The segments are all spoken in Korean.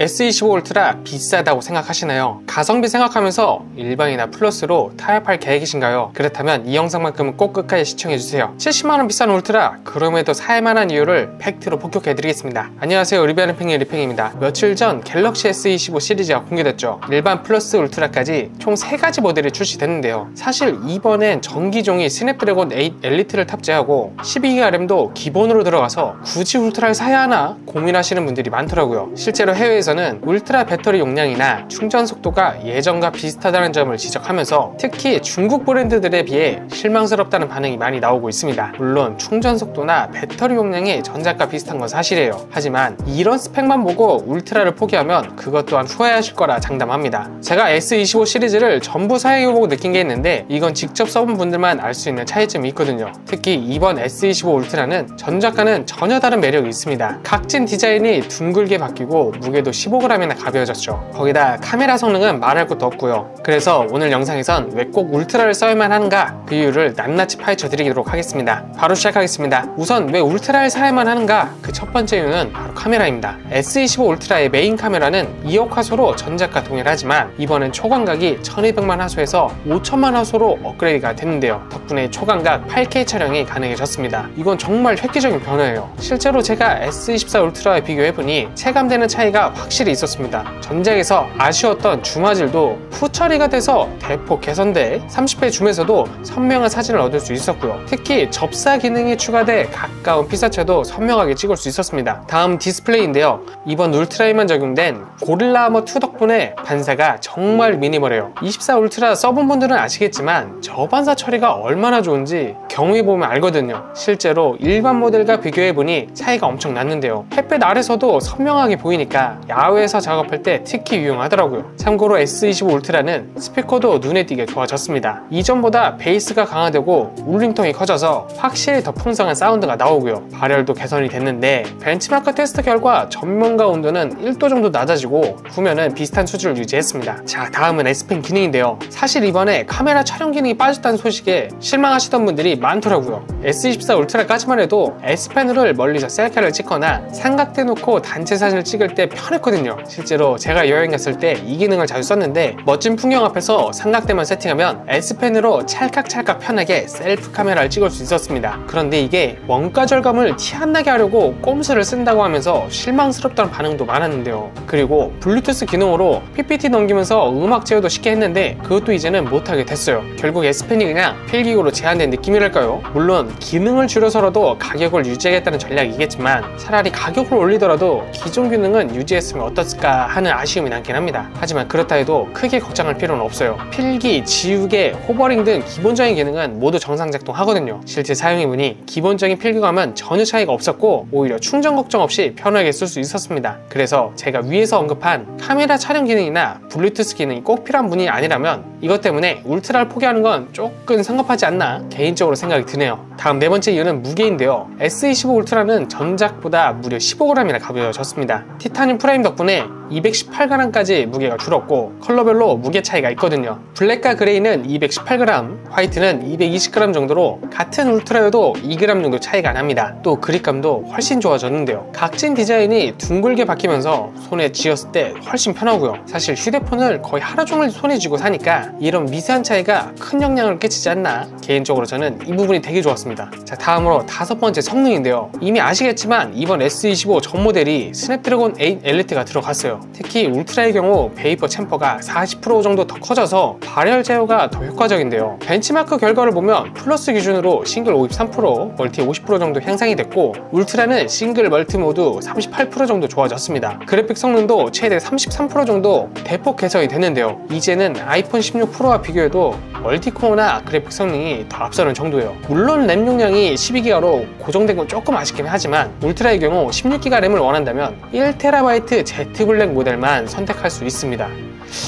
S25 울트라 비싸다고 생각하시나요? 가성비 생각하면서 일반이나 플러스로 타협할 계획이신가요? 그렇다면 이 영상만큼은 꼭 끝까지 시청해주세요. 70만원 비싼 울트라, 그럼에도 살만한 이유를 팩트로 폭격해드리겠습니다. 안녕하세요, 리뷰하는 팽이 리팽입니다. 며칠 전 갤럭시 S25 시리즈가 공개됐죠. 일반 플러스 울트라까지 총 3가지 모델이 출시됐는데요. 사실 이번엔 전기종이 스냅드래곤 8 엘리트를 탑재하고 12기가 램도 기본으로 들어가서 굳이 울트라를 사야 하나 고민하시는 분들이 많더라고요. 실제로 해외에서는 울트라 배터리 용량이나 충전 속도가 예전과 비슷하다는 점을 지적하면서 특히 중국 브랜드들에 비해 실망스럽다는 반응이 많이 나오고 있습니다. 물론 충전 속도나 배터리 용량이 전작과 비슷한 건 사실이에요. 하지만 이런 스펙만 보고 울트라를 포기하면 그것 또한 후회하실 거라 장담합니다. 제가 S25 시리즈를 전부 사용해보고 느낀 게 있는데 이건 직접 써본 분들만 알 수 있는 차이점이 있거든요. 특히 이번 S25 울트라는 전작과는 전혀 다른 매력이 있습니다. 각진 디자인이 둥글게 바뀌고 무게도 15g이나 가벼워졌죠. 거기다 카메라 성능은 말할 것도 없고요. 그래서 오늘 영상에선 왜 꼭 울트라를 써야만 하는가 그 이유를 낱낱이 파헤쳐 드리도록 하겠습니다. 바로 시작하겠습니다. 우선 왜 울트라를 사야만 하는가, 그 첫 번째 이유는 바로 카메라입니다. S25 울트라의 메인 카메라는 2억 화소로 전작과 동일하지만 이번엔 초광각이 1200만 화소에서 5000만 화소로 업그레이드가 됐는데요. 덕분에 초광각 8K 촬영이 가능해졌습니다. 이건 정말 획기적인 변화예요. 실제로 제가 S24 울트라와 비교해보니 체감되는 차이가 확실히 있었습니다. 전작에서 아쉬웠던 줌화질도 후 처리가 돼서 대폭 개선돼 30배 줌에서도 선명한 사진을 얻을 수 있었고요. 특히 접사 기능이 추가돼 가까운 피사체도 선명하게 찍을 수 있었습니다. 다음 디스플레이인데요. 이번 울트라에만 적용된 고릴라 아머2 덕분에 반사가 정말 미니멀해요. 24 울트라 써본 분들은 아시겠지만 저반사 처리가 얼마나 좋은지 경험해보면 알거든요. 실제로 일반 모델과 비교해보니 차이가 엄청 났는데요. 햇빛 아래서도 선명하게 보이니까 야외에서 작업할 때 특히 유용하더라고요. 참고로 S25 울트라는 스피커도 눈에 띄게 좋아졌습니다. 이전보다 베이스가 강화되고 울림통이 커져서 확실히 더 풍성한 사운드가 나오고요. 발열도 개선이 됐는데 벤치마크 테스트 결과 전면과 온도는 1도 정도 낮아지고 후면은 비슷한 수준을 유지했습니다. 자, 다음은 S펜 기능인데요. 사실 이번에 카메라 촬영 기능이 빠졌다는 소식에 실망하시던 분들이 많더라고요. S24 울트라까지만 해도 S펜으로 멀리서 셀카를 찍거나 삼각대 놓고 단체 사진을 찍을 때 편했거든요. 실제로 제가 여행 갔을 때 이 기능을 자주 썼는데 멋진 풍경 앞에서 삼각대만 세팅하면 S펜으로 찰칵찰칵 편하게 셀프 카메라를 찍을 수 있었습니다. 그런데 이게 원가 절감을 티 안 나게 하려고 꼼수를 쓴다고 하면서 실망스럽다는 반응도 많았는데요. 그리고 블루투스 기능으로 PPT 넘기면서 음악 제어도 쉽게 했는데 그것도 이제는 못하게 됐어요. 결국 S펜이 그냥 필기구로 제한된 느낌이랄까요? 물론 기능을 줄여서라도 가격을 유지하겠다는 전략이겠지만 차라리 가격을 올리더라도 기존 기능은 유지했으면 어떻을까 하는 아쉬움이 남긴 합니다. 하지만 그렇다 해도 크게 걱정할 필요는 없어요. 필기, 지우개, 호버링 등 기본적인 기능은 모두 정상 작동하거든요. 실제 사용해보니 기본적인 필기감은 전혀 차이가 없었고 오히려 충전 걱정 없이 편하게 쓸 수 있었습니다. 그래서 제가 위에서 언급한 카메라 촬영 기능이나 블루투스 기능이 꼭 필요한 분이 아니라면 이것 때문에 울트라를 포기하는 건 조금 성급하지 않나 개인적으로 생각이 드네요. 다음 네 번째 이유는 무게인데요. S25 울트라는 전작보다 무려 15g이나 가벼워졌습니다. 티타늄 프레임 덕분에 218g까지 무게가 줄었고 컬러별로 무게 차이가 있거든요. 블랙과 그레이는 218g, 화이트는 220g 정도로 같은 울트라여도 2g 정도 차이가 납니다. 또 그립감도 훨씬 좋아졌는데요. 각진 디자인이 둥글게 바뀌면서 손에 쥐었을 때 훨씬 편하고요. 사실 휴대폰을 거의 하루 종일 손에 쥐고 사니까 이런 미세한 차이가 큰 영향을 끼치지 않나 개인적으로 저는 이 부분이 되게 좋았습니다. 자, 다음으로 다섯 번째 성능인데요. 이미 아시겠지만 이번 S25 전 모델이 스냅드래곤 8 엘리트가 들어갔어요. 특히 울트라의 경우 베이퍼 챔퍼가 40% 정도 더 커져서 발열 제어가 더 효과적인데요. 벤치마크 결과를 보면 플러스 기준으로 싱글 53%, 멀티 50% 정도 향상이 됐고 울트라는 싱글 멀티 모두 38% 정도 좋아졌습니다. 그래픽 성능도 최대 33% 정도 대폭 개선이 됐는데요. 이제는 아이폰 16 프로와 비교해도 멀티코어나 그래픽 성능이 더 앞서는 정도예요. 물론 램 용량이 12기가로 고정된 건 조금 아쉽긴 하지만 울트라의 경우 16기가 램을 원한다면 1TB Z 블랙 모델만 선택할 수 있습니다.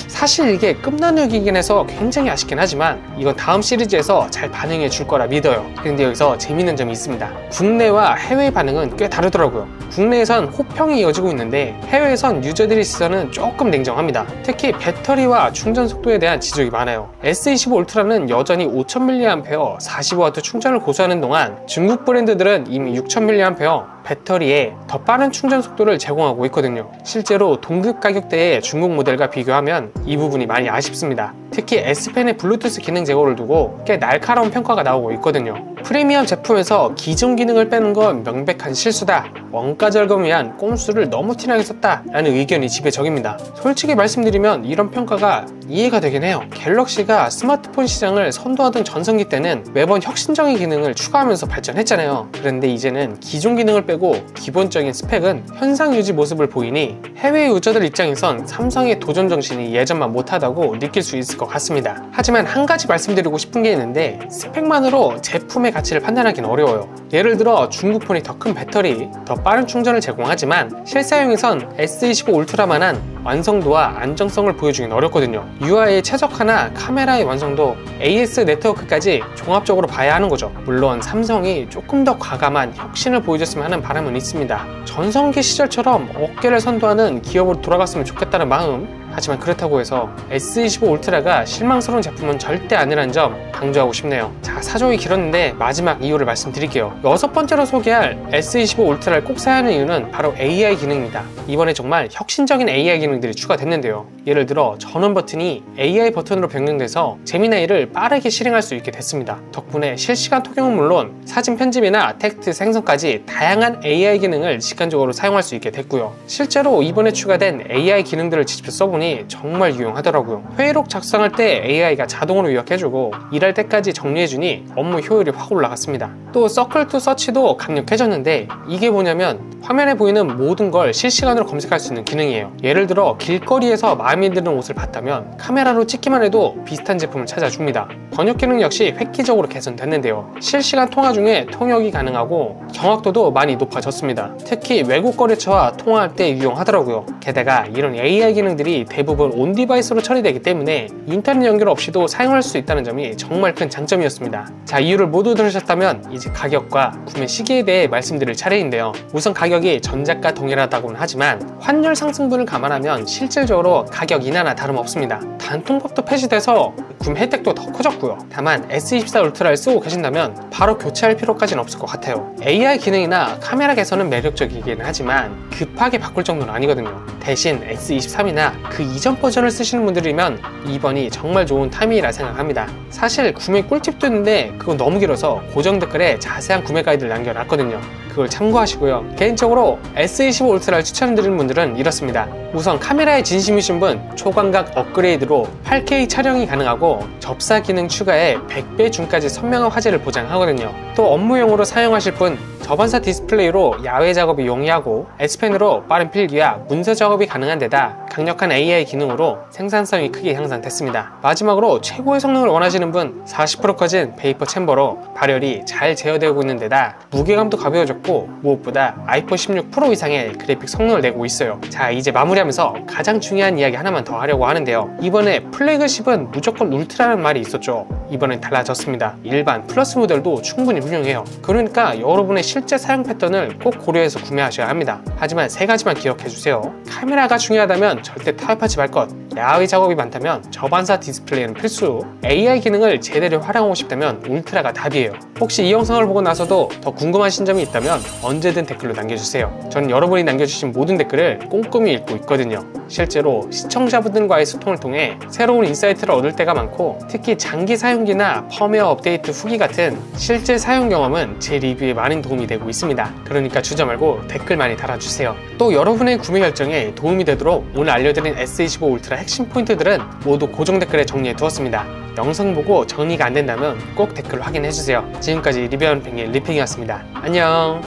사실 이게 끝나누기긴 해서 굉장히 아쉽긴 하지만 이건 다음 시리즈에서 잘 반영해 줄 거라 믿어요. 그런데 여기서 재밌는 점이 있습니다. 국내와 해외 반응은 꽤 다르더라고요. 국내에선 호평이 이어지고 있는데 해외에선 유저들의 시선은 조금 냉정합니다. 특히 배터리와 충전 속도에 대한 지적이 많아요. S25 울트라는 여전히 5000mAh 45W 충전을 고수하는 동안 중국 브랜드들은 이미 6000mAh 배터리에 더 빠른 충전 속도를 제공하고 있거든요. 실제로 동급 가격대의 중국 모델과 비교하면 이 부분이 많이 아쉽습니다. 특히 S펜의 블루투스 기능 제고를 두고 꽤 날카로운 평가가 나오고 있거든요. 프리미엄 제품에서 기존 기능을 빼는 건 명백한 실수다, 원가 절감을 위한 꼼수를 너무 티나게 썼다 라는 의견이 지배적입니다. 솔직히 말씀드리면 이런 평가가 이해가 되긴 해요. 갤럭시가 스마트폰 시장을 선도하던 전성기 때는 매번 혁신적인 기능을 추가하면서 발전했잖아요. 그런데 이제는 기존 기능을 빼고 기본적인 스펙은 현상 유지 모습을 보이니 해외 유저들 입장에선 삼성의 도전 정신이 예전만 못하다고 느낄 수 있을 것 같습니다. 하지만 한 가지 말씀드리고 싶은 게 있는데, 스펙만으로 제품의 가치를 판단하기는 어려워요. 예를 들어 중국 폰이 더 큰 배터리, 더 빠른 충전을 제공하지만 실사용에선 S25 울트라만한 완성도와 안정성을 보여주긴 어렵거든요. UI의 최적화나 카메라의 완성도, AS 네트워크까지 종합적으로 봐야 하는 거죠. 물론 삼성이 조금 더 과감한 혁신을 보여줬으면 하는 바람은 있습니다. 전성기 시절처럼 업계를 선도하는 기업으로 돌아갔으면 좋겠다는 마음, 하지만 그렇다고 해서 S25 울트라가 실망스러운 제품은 절대 아니라는 점 강조하고 싶네요. 자, 사정이 길었는데 마지막 이유를 말씀드릴게요. 6번째로 소개할 S25 울트라를 꼭 사야 하는 이유는 바로 AI 기능입니다. 이번에 정말 혁신적인 AI 기능들이 추가됐는데요. 예를 들어 전원 버튼이 AI 버튼으로 변경돼서 제미나이를 빠르게 실행할 수 있게 됐습니다. 덕분에 실시간 통역은 물론 사진 편집이나 텍스트 생성까지 다양한 AI 기능을 직관적으로 사용할 수 있게 됐고요. 실제로 이번에 추가된 AI 기능들을 직접 써보니 정말 유용하더라고요. 회의록 작성할 때 AI가 자동으로 요약해주고 일할 때까지 정리해주니 업무 효율이 확 올라갔습니다. 또 서클 투 서치도 강력해졌는데, 이게 뭐냐면 화면에 보이는 모든 걸 실시간으로 검색할 수 있는 기능이에요. 예를 들어 길거리에서 마음에 드는 옷을 봤다면 카메라로 찍기만 해도 비슷한 제품을 찾아줍니다. 번역 기능 역시 획기적으로 개선됐는데요. 실시간 통화 중에 통역이 가능하고 정확도도 많이 높아졌습니다. 특히 외국 거래처와 통화할 때 유용하더라고요. 게다가 이런 AI 기능들이 대부분 온 디바이스로 처리되기 때문에 인터넷 연결 없이도 사용할 수 있다는 점이 정말 큰 장점이었습니다. 자, 이유를 모두 들으셨다면 이제 가격과 구매 시기에 대해 말씀드릴 차례인데요. 우선 가격이 전작과 동일하다고는 하지만 환율 상승분을 감안하면 실질적으로 가격 인하나 다름없습니다. 단통법도 폐지돼서 구매 혜택도 더 커졌고요. 다만 S24 울트라를 쓰고 계신다면 바로 교체할 필요까지는 없을 것 같아요. AI 기능이나 카메라 개선은 매력적이긴 하지만 급하게 바꿀 정도는 아니거든요. 대신 S23이나 그 이전 버전을 쓰시는 분들이면 이번이 정말 좋은 타이밍이라 생각합니다. 사실 구매 꿀팁도 있는데 그건 너무 길어서 고정 댓글에 자세한 구매 가이드를 남겨놨거든요. 그걸 참고하시고요. 개인적으로 S25 울트라를 추천드리는 분들은 이렇습니다. 우선 카메라에 진심이신 분, 초광각 업그레이드로 8K 촬영이 가능하고 접사 기능 추가에 100배 줌까지 선명한 화질을 보장하거든요. 또 업무용으로 사용하실 분, 저반사 디스플레이로 야외 작업이 용이하고 S펜으로 빠른 필기와 문서 작업이 가능한 데다 강력한 AI 기능으로 생산성이 크게 향상됐습니다. 마지막으로 최고의 성능을 원하시는 분, 40% 커진 베이퍼 챔버로 발열이 잘 제어되고 있는 데다 무게감도 가벼워졌고 무엇보다 아이폰 16 프로 이상의 그래픽 성능을 내고 있어요. 자, 이제 마무리하면서 가장 중요한 이야기 하나만 더 하려고 하는데요. 이번에 플래그십은 무조건 울트라라는 말이 있었죠. 이번엔 달라졌습니다. 일반 플러스 모델도 충분히 훌륭해요. 그러니까 여러분의 실제 사용 패턴을 꼭 고려해서 구매하셔야 합니다. 하지만 세 가지만 기억해주세요. 카메라가 중요하다면 절대 타협하지 말 것, 야외 작업이 많다면 저반사 디스플레이는 필수, AI 기능을 제대로 활용하고 싶다면 울트라가 답이에요. 혹시 이 영상을 보고 나서도 더 궁금하신 점이 있다면 언제든 댓글로 남겨주세요. 저는 여러분이 남겨주신 모든 댓글을 꼼꼼히 읽고 있거든요. 실제로 시청자분들과의 소통을 통해 새로운 인사이트를 얻을 때가 많고, 특히 장기 사용기나 펌웨어 업데이트 후기 같은 실제 사용 경험은 제 리뷰에 많은 도움이 되고 있습니다. 그러니까 주저 말고 댓글 많이 달아주세요. 또 여러분의 구매 결정에 도움이 되도록 오늘 알려드린 S25 울트라 핵심 포인트들은 모두 고정 댓글에 정리해 두었습니다. 영상 보고 정리가 안 된다면 꼭 댓글로 확인해주세요. 지금까지 리뷰하는 펭귄 리핑이었습니다. 안녕.